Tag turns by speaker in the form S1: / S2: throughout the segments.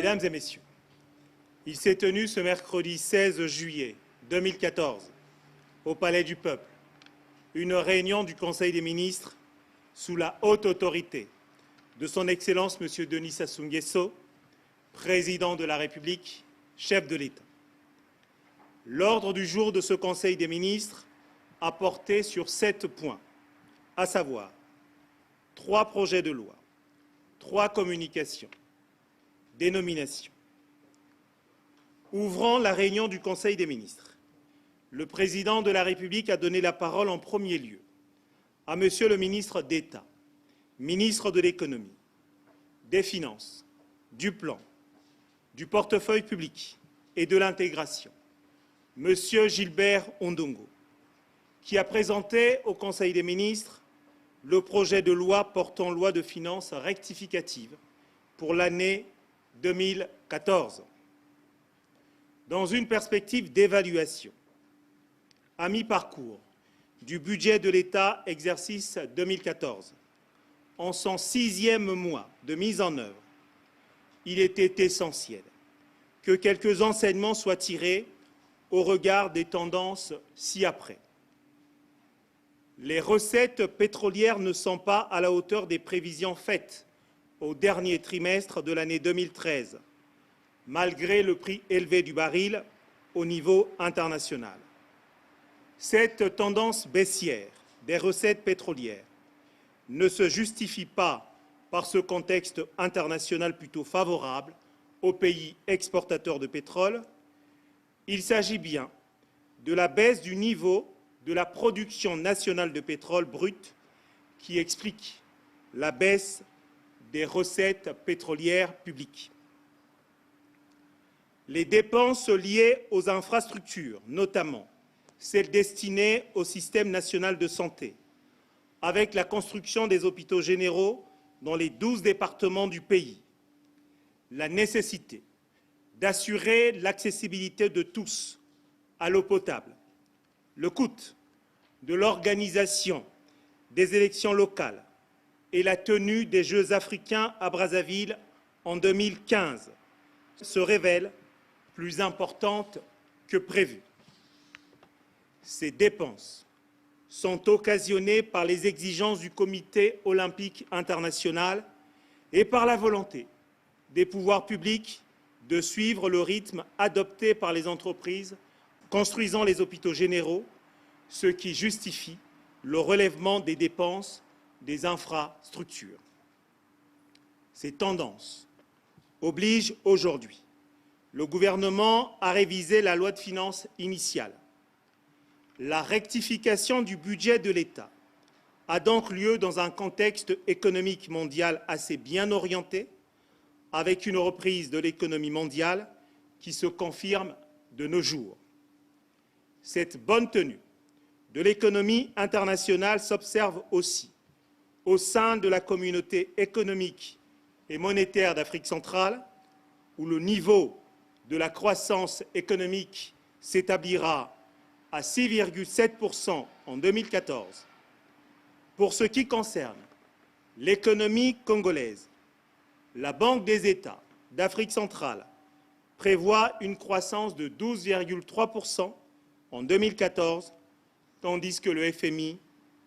S1: Mesdames et messieurs, il s'est tenu ce mercredi 16 juillet 2014 au Palais du Peuple une réunion du Conseil des ministres sous la haute autorité de son Excellence M. Denis Sassou Nguesso, président de la République, chef de l'État. L'ordre du jour de ce Conseil des ministres a porté sur 7 points, à savoir 3 projets de loi, 3 communications, des nominations. Ouvrant la réunion du Conseil des ministres, le Président de la République a donné la parole en premier lieu à Monsieur le ministre d'État, ministre de l'Économie, des Finances, du Plan, du portefeuille public et de l'intégration, Monsieur Gilbert Ondongo, qui a présenté au Conseil des ministres le projet de loi portant loi de finances rectificative pour l'année 2014. Dans une perspective d'évaluation, à mi-parcours du budget de l'État exercice 2014, en son 6e mois de mise en œuvre, il était essentiel que quelques enseignements soient tirés au regard des tendances ci-après. Les recettes pétrolières ne sont pas à la hauteur des prévisions faites au dernier trimestre de l'année 2013, malgré le prix élevé du baril au niveau international. Cette tendance baissière des recettes pétrolières ne se justifie pas par ce contexte international plutôt favorable aux pays exportateurs de pétrole. Il s'agit bien de la baisse du niveau de la production nationale de pétrole brut qui explique la baisse des recettes pétrolières publiques. Les dépenses liées aux infrastructures, notamment celles destinées au système national de santé, avec la construction des hôpitaux généraux dans les 12 départements du pays, la nécessité d'assurer l'accessibilité de tous à l'eau potable, le coût de l'organisation des élections locales et la tenue des Jeux africains à Brazzaville en 2015 se révèlent plus importantes que prévu. Ces dépenses sont occasionnées par les exigences du Comité olympique international et par la volonté des pouvoirs publics de suivre le rythme adopté par les entreprises construisant les hôpitaux généraux, ce qui justifie le relèvement des dépenses des infrastructures. Ces tendances obligent aujourd'hui le gouvernement à réviser la loi de finances initiale. La rectification du budget de l'État a donc lieu dans un contexte économique mondial assez bien orienté, avec une reprise de l'économie mondiale qui se confirme de nos jours. Cette bonne tenue de l'économie internationale s'observe aussi au sein de la communauté économique et monétaire d'Afrique centrale, où le niveau de la croissance économique s'établira à 6,7% en 2014. Pour ce qui concerne l'économie congolaise, la Banque des États d'Afrique centrale prévoit une croissance de 12,3% en 2014, tandis que le FMI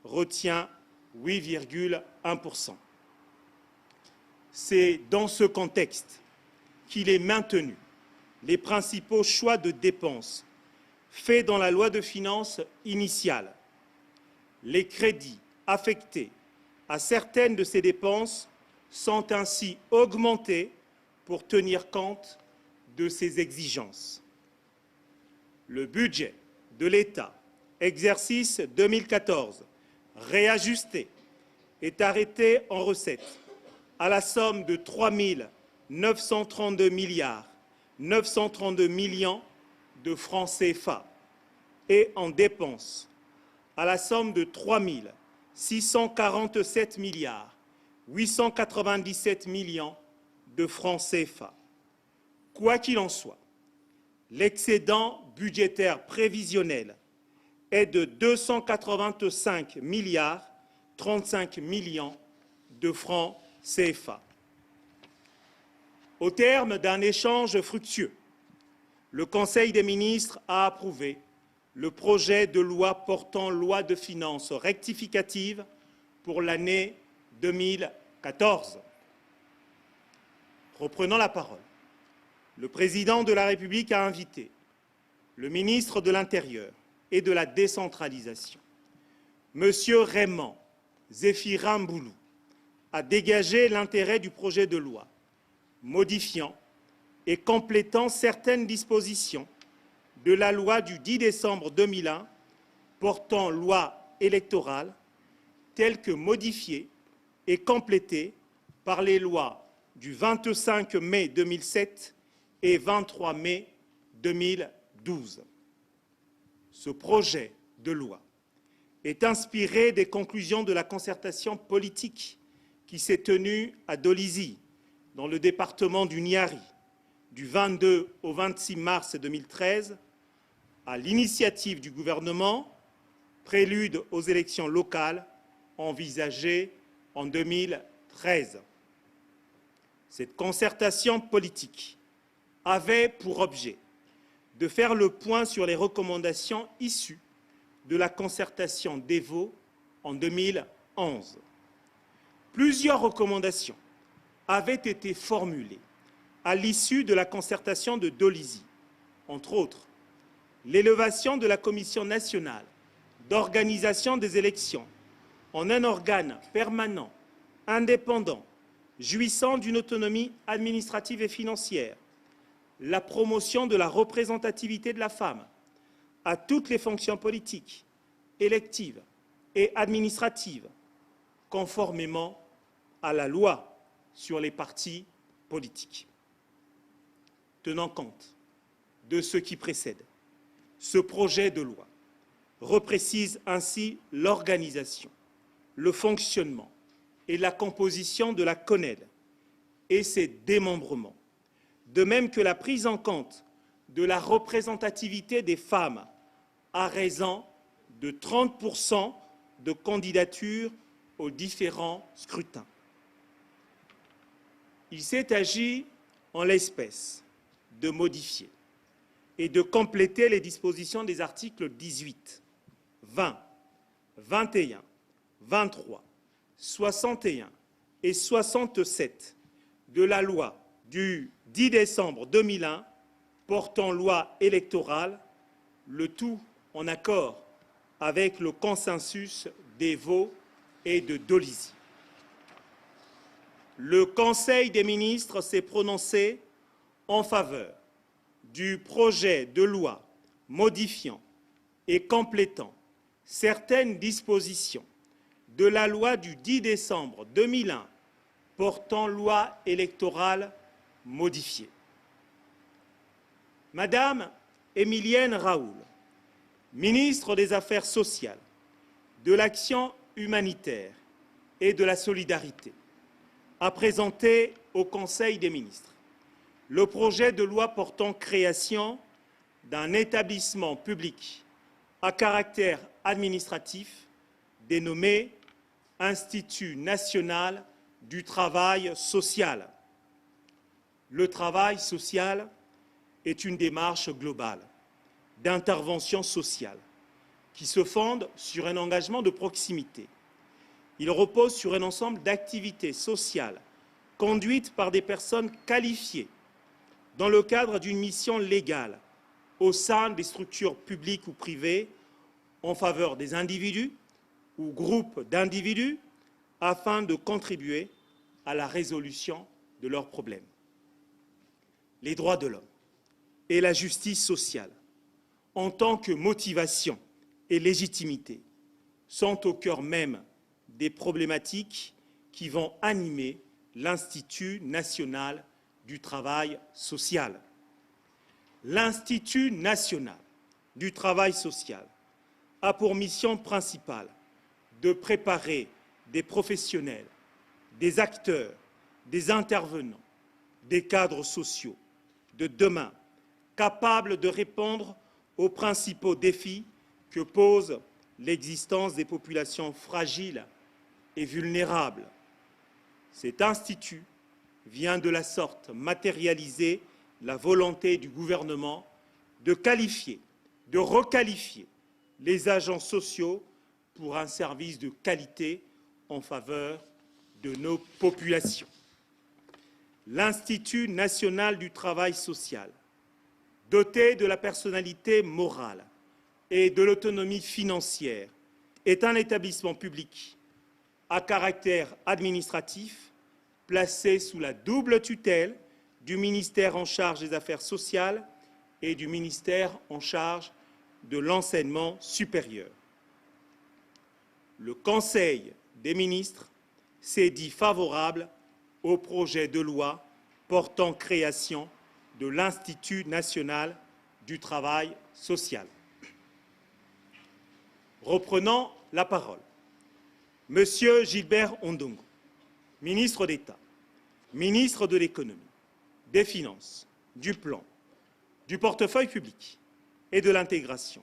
S1: retient 8,1%. C'est dans ce contexte qu'il est maintenu les principaux choix de dépenses faits dans la loi de finances initiale. Les crédits affectés à certaines de ces dépenses sont ainsi augmentés pour tenir compte de ces exigences. Le budget de l'État exercice 2014, réajusté, est arrêté en recettes à la somme de 3 932 milliards 932 millions de francs CFA et en dépenses à la somme de 3 647 milliards 897 millions de francs CFA. Quoi qu'il en soit, l'excédent budgétaire prévisionnel est de 285 milliards 35 millions de francs CFA. Au terme d'un échange fructueux, le Conseil des ministres a approuvé le projet de loi portant loi de finances rectificative pour l'année 2014. Reprenant la parole, le Président de la République a invité le ministre de l'Intérieur et de la décentralisation, M. Raymond Zéphirin Mboulou, à dégager l'intérêt du projet de loi modifiant et complétant certaines dispositions de la loi du 10 décembre 2001 portant loi électorale, telle que modifiée et complétée par les lois du 25 mai 2007 et 23 mai 2012. Ce projet de loi est inspiré des conclusions de la concertation politique qui s'est tenue à Dolisie, dans le département du Niari, du 22 au 26 mars 2013, à l'initiative du gouvernement, prélude aux élections locales envisagées en 2013. Cette concertation politique avait pour objet de faire le point sur les recommandations issues de la concertation d'Evo en 2011. Plusieurs recommandations avaient été formulées à l'issue de la concertation de Dolisie, entre autres l'élévation de la Commission nationale d'organisation des élections en un organe permanent, indépendant, jouissant d'une autonomie administrative et financière, la promotion de la représentativité de la femme à toutes les fonctions politiques, électives et administratives, conformément à la loi sur les partis politiques. Tenant compte de ce qui précède, ce projet de loi reprécise ainsi l'organisation, le fonctionnement et la composition de la CONED et ses démembrements, de même que la prise en compte de la représentativité des femmes à raison de 30% de candidatures aux différents scrutins. Il s'est agi, en l'espèce, de modifier et de compléter les dispositions des articles 18, 20, 21, 23, 61 et 67 de la loi du 10 décembre 2001 portant loi électorale, le tout en accord avec le consensus d'Evo et de Dolisie. Le Conseil des ministres s'est prononcé en faveur du projet de loi modifiant et complétant certaines dispositions de la loi du 10 décembre 2001 portant loi électorale modifiée. Madame Émilienne Raoul, ministre des Affaires sociales, de l'Action humanitaire et de la solidarité, a présenté au Conseil des ministres le projet de loi portant création d'un établissement public à caractère administratif dénommé Institut national du travail social. Le travail social est une démarche globale d'intervention sociale qui se fonde sur un engagement de proximité. Il repose sur un ensemble d'activités sociales conduites par des personnes qualifiées dans le cadre d'une mission légale au sein des structures publiques ou privées en faveur des individus ou groupes d'individus afin de contribuer à la résolution de leurs problèmes. Les droits de l'homme et la justice sociale en tant que motivation et légitimité sont au cœur même des problématiques qui vont animer l'Institut national du travail social. L'Institut national du travail social a pour mission principale de préparer des professionnels, des acteurs, des intervenants, des cadres sociaux de demain, capables de répondre aux principaux défis que pose l'existence des populations fragiles et vulnérables. Cet institut vient de la sorte matérialiser la volonté du gouvernement de qualifier, de requalifier les agents sociaux pour un service de qualité en faveur de nos populations. L'Institut national du travail social, doté de la personnalité morale et de l'autonomie financière, est un établissement public à caractère administratif placé sous la double tutelle du ministère en charge des Affaires sociales et du ministère en charge de l'enseignement supérieur. Le Conseil des ministres s'est dit favorable au projet de loi portant création de l'Institut national du travail social. Reprenons la parole. Monsieur Gilbert Ondongo, ministre d'État, ministre de l'Économie, des Finances, du Plan, du portefeuille public et de l'intégration,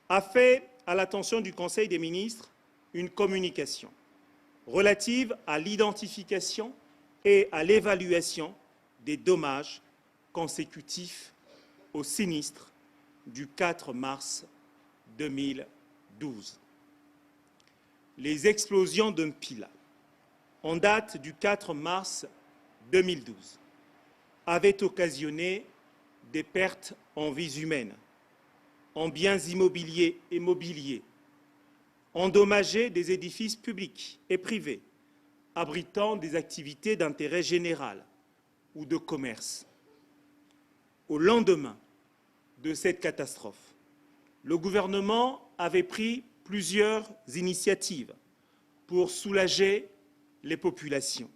S1: a fait à l'attention du Conseil des ministres une communication relative à l'identification et à l'évaluation des dommages consécutifs au sinistre du 4 mars 2012. Les explosions d'un Mpila, en date du 4 mars 2012, avaient occasionné des pertes en vies humaines, en biens immobiliers et mobiliers, endommagé des édifices publics et privés, abritant des activités d'intérêt général ou de commerce. Au lendemain de cette catastrophe, le gouvernement avait pris plusieurs initiatives pour soulager les populations.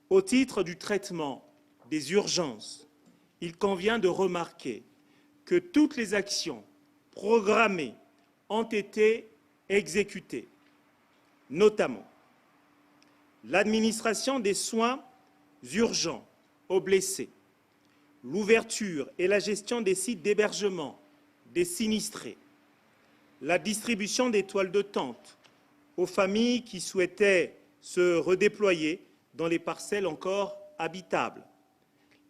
S1: Au titre du traitement des urgences, il convient de remarquer que toutes les actions programmées ont été exécutées, notamment l'administration des soins urgents aux blessés, l'ouverture et la gestion des sites d'hébergement des sinistrés, la distribution des toiles de tente aux familles qui souhaitaient se redéployer dans les parcelles encore habitables,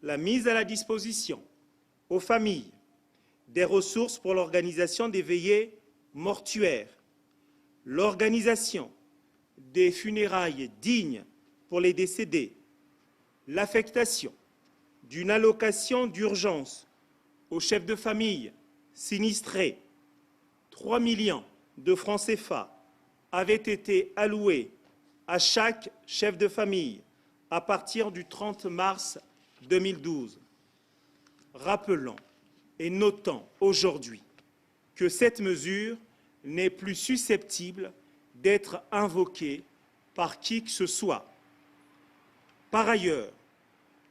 S1: la mise à la disposition aux familles des ressources pour l'organisation des veillées mortuaires, l'organisation des funérailles dignes pour les décédés, l'affectation d'une allocation d'urgence aux chefs de famille sinistrés. 3 millions de francs CFA avaient été alloués à chaque chef de famille à partir du 30 mars 2012. Rappelons et notons aujourd'hui que cette mesure n'est plus susceptible d'être invoquée par qui que ce soit. Par ailleurs,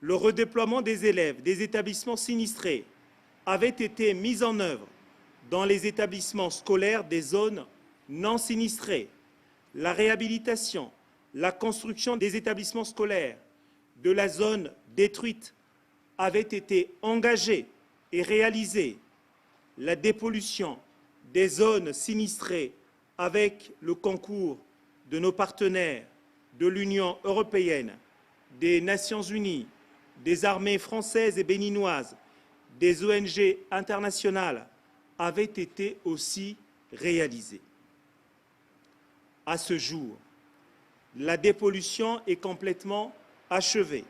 S1: le redéploiement des élèves des établissements sinistrés avait été mis en œuvre dans les établissements scolaires des zones non sinistrées. La réhabilitation, la construction des établissements scolaires de la zone détruite avait été engagée et réalisée. La dépollution des zones sinistrées avec le concours de nos partenaires de l'Union européenne, des Nations unies, des armées françaises et béninoises, des ONG internationales avait été aussi réalisée. À ce jour, la dépollution est complètement achevée.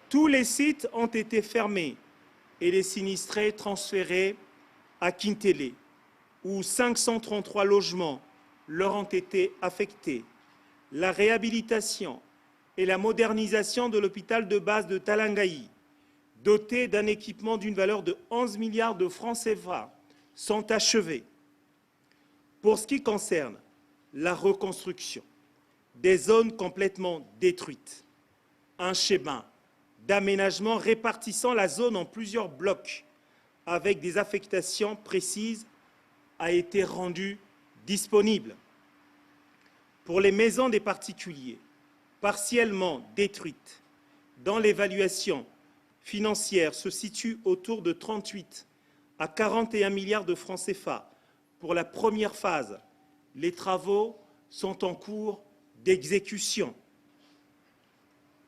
S1: Tous les sites ont été fermés et les sinistrés transférés à Kintélé, où 533 logements leur ont été affectés. La réhabilitation et la modernisation de l'hôpital de base de Talangaï, doté d'un équipement d'une valeur de 11 milliards de francs CFA, sont achevées. Pour ce qui concerne la reconstruction des zones complètement détruites, un schéma d'aménagement répartissant la zone en plusieurs blocs avec des affectations précises a été rendu disponible. Pour les maisons des particuliers partiellement détruites, dont l'évaluation financière se situe autour de 38 à 41 milliards de francs CFA pour la première phase, les travaux sont en cours d'exécution.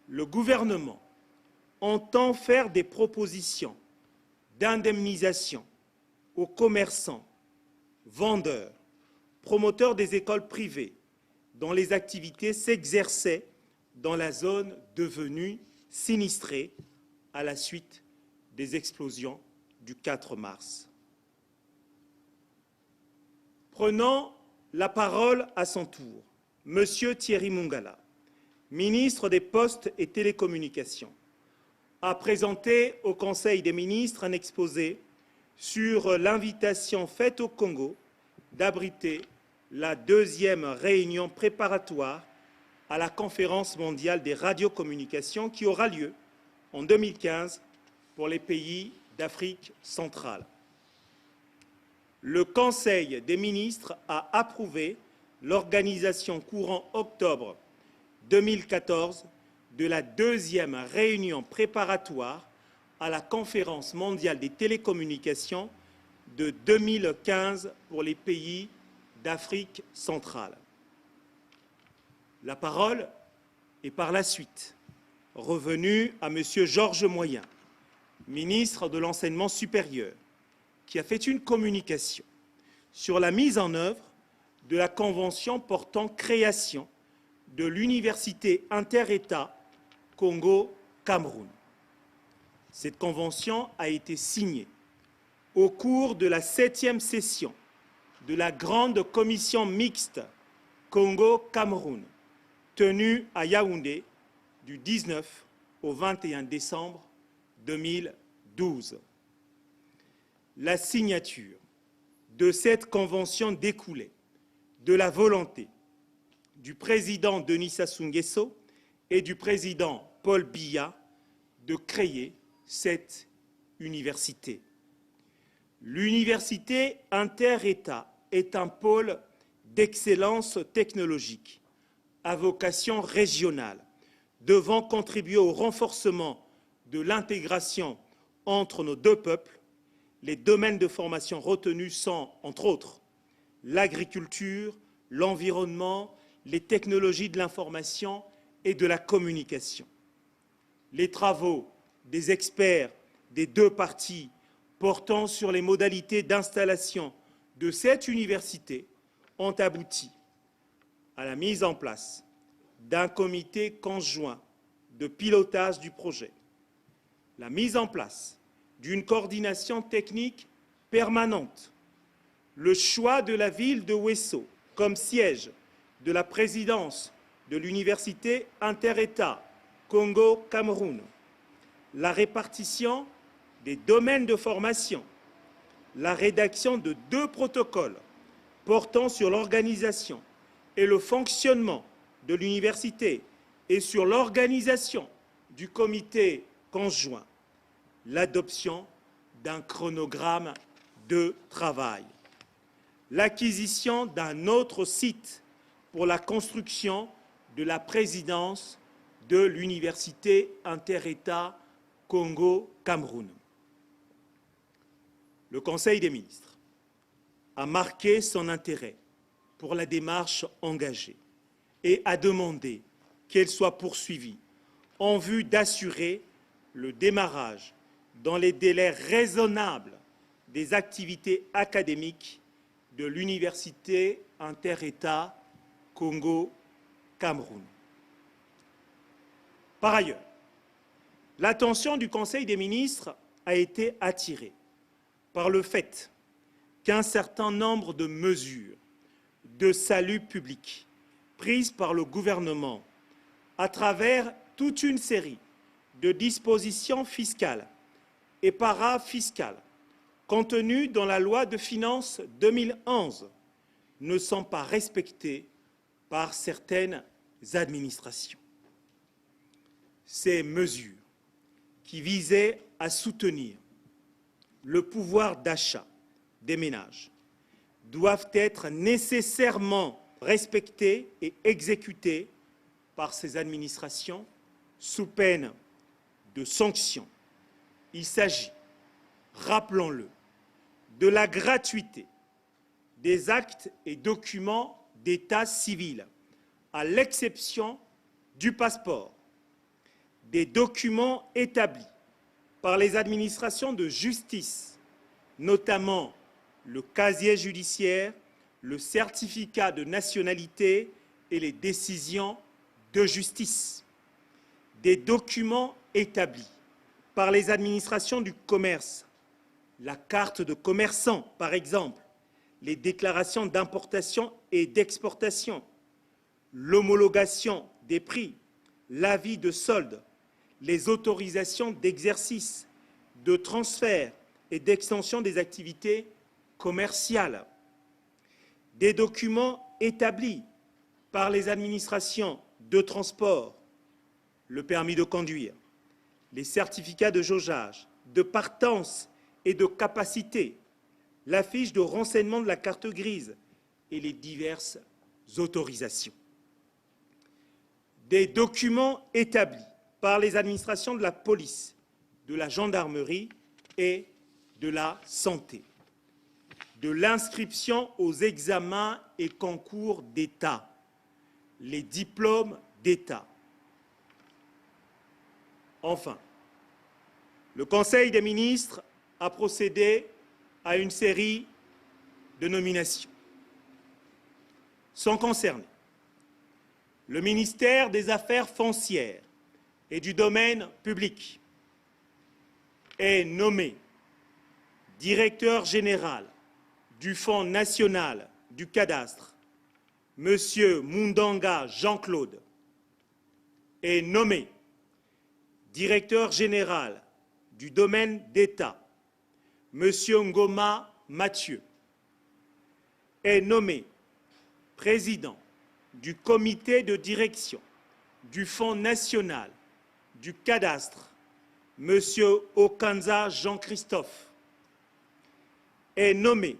S1: Le gouvernement entend faire des propositions d'indemnisation aux commerçants, vendeurs, promoteurs des écoles privées dont les activités s'exerçaient dans la zone devenue sinistrée à la suite des explosions du 4 mars. Prenant la parole à son tour, M. Thierry Mungala, ministre des Postes et Télécommunications, a présenté au Conseil des ministres un exposé sur l'invitation faite au Congo d'abriter la deuxième réunion préparatoire à la Conférence mondiale des radiocommunications qui aura lieu en 2015 pour les pays d'Afrique centrale. Le Conseil des ministres a approuvé l'organisation courant octobre 2014 de la deuxième réunion préparatoire à la Conférence mondiale des télécommunications de 2015 pour les pays d'Afrique centrale. La parole est par la suite revenue à M. Georges Moyen, ministre de l'Enseignement supérieur, qui a fait une communication sur la mise en œuvre de la Convention portant création de l'Université inter-État Congo-Cameroun. Cette convention a été signée au cours de la 7e session de la Grande Commission mixte Congo-Cameroun, tenue à Yaoundé du 19 au 21 décembre 2012. La signature de cette convention découlait de la volonté du président Denis Sassou Nguesso et du président Paul Biya de créer cette université. L'université inter-État est un pôle d'excellence technologique à vocation régionale, devant contribuer au renforcement de l'intégration entre nos deux peuples. Les domaines de formation retenus sont, entre autres, l'agriculture, l'environnement, les technologies de l'information et de la communication. Les travaux des experts des deux parties portant sur les modalités d'installation de cette université ont abouti à la mise en place d'un comité conjoint de pilotage du projet, la mise en place d'une coordination technique permanente, le choix de la ville de Ouesso comme siège de la présidence de l'Université inter-État Congo-Cameroun, la répartition des domaines de formation, la rédaction de 2 protocoles portant sur l'organisation et le fonctionnement de l'université et sur l'organisation du comité conjoint, l'adoption d'un chronogramme de travail, l'acquisition d'un autre site pour la construction de la présidence de l'Université inter-État Congo-Cameroun. Le Conseil des ministres a marqué son intérêt pour la démarche engagée et a demandé qu'elle soit poursuivie en vue d'assurer le démarrage dans les délais raisonnables des activités académiques de l'Université inter-État Congo-Cameroun. Par ailleurs, l'attention du Conseil des ministres a été attirée par le fait qu'un certain nombre de mesures de salut public prises par le gouvernement à travers toute une série de dispositions fiscales et parafiscales contenues dans la loi de finances 2011 ne sont pas respectés par certaines administrations. Ces mesures qui visaient à soutenir le pouvoir d'achat des ménages doivent être nécessairement respectées et exécutées par ces administrations sous peine de sanctions. Il s'agit, rappelons-le, de la gratuité des actes et documents d'état civil, à l'exception du passeport, des documents établis par les administrations de justice, notamment le casier judiciaire, le certificat de nationalité et les décisions de justice, des documents établis par les administrations du commerce, la carte de commerçant par exemple, les déclarations d'importation et d'exportation, l'homologation des prix, l'avis de solde, les autorisations d'exercice, de transfert et d'extension des activités commerciales, des documents établis par les administrations de transport, le permis de conduire, les certificats de jaugeage, de partance et de capacité, la fiche de renseignement de la carte grise et les diverses autorisations. Des documents établis par les administrations de la police, de la gendarmerie et de la santé, de l'inscription aux examens et concours d'État, les diplômes d'État. Enfin, le Conseil des ministres a procédé à une série de nominations. Sont concernés le ministère des Affaires foncières et du domaine public, est nommé directeur général du Fonds national du cadastre, M. Mundanga Jean-Claude, est nommé directeur général du domaine d'État, M. Ngoma Mathieu, est nommé président du comité de direction du Fonds national du cadastre, M. Okanza Jean-Christophe, est nommé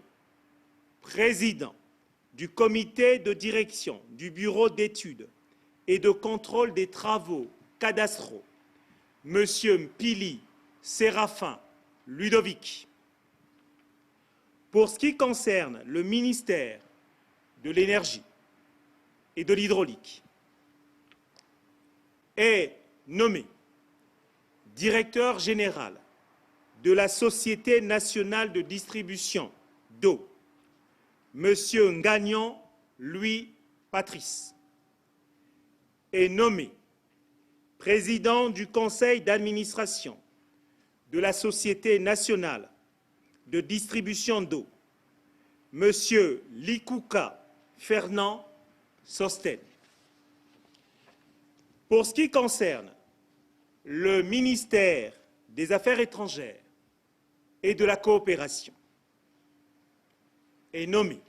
S1: président du comité de direction du Bureau d'études et de contrôle des travaux cadastraux, M. Mpili Séraphin Ludovic. Pour ce qui concerne le ministère de l'Énergie et de l'Hydraulique, est nommé directeur général de la Société nationale de distribution d'eau, M. Ngagnon Louis Patrice, est nommé président du conseil d'administration de la Société nationale de distribution d'eau, M. Likuka Fernand Sosten. Pour ce qui concerne le ministère des Affaires étrangères et de la coopération, est nommé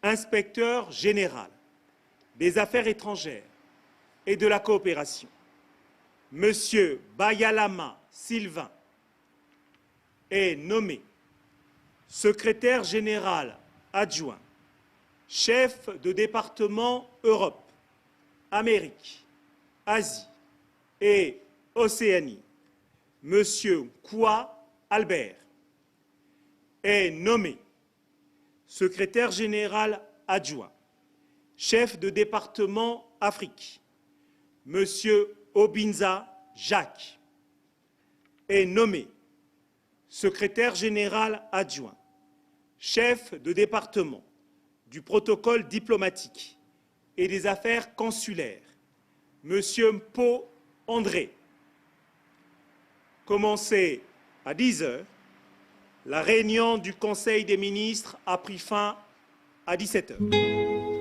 S1: inspecteur général des Affaires étrangères et de la coopération, M. Bayalama Sylvain, est nommé secrétaire général adjoint, chef de département Europe, Amérique, Asie et Océanie, M. Koua Albert, est nommé secrétaire général adjoint, chef de département Afrique, M. Obinza Jacques, est nommé secrétaire général adjoint, chef de département du protocole diplomatique et des affaires consulaires, M. Mpo André. Commencé à 10 h, la réunion du Conseil des ministres a pris fin à 17 h.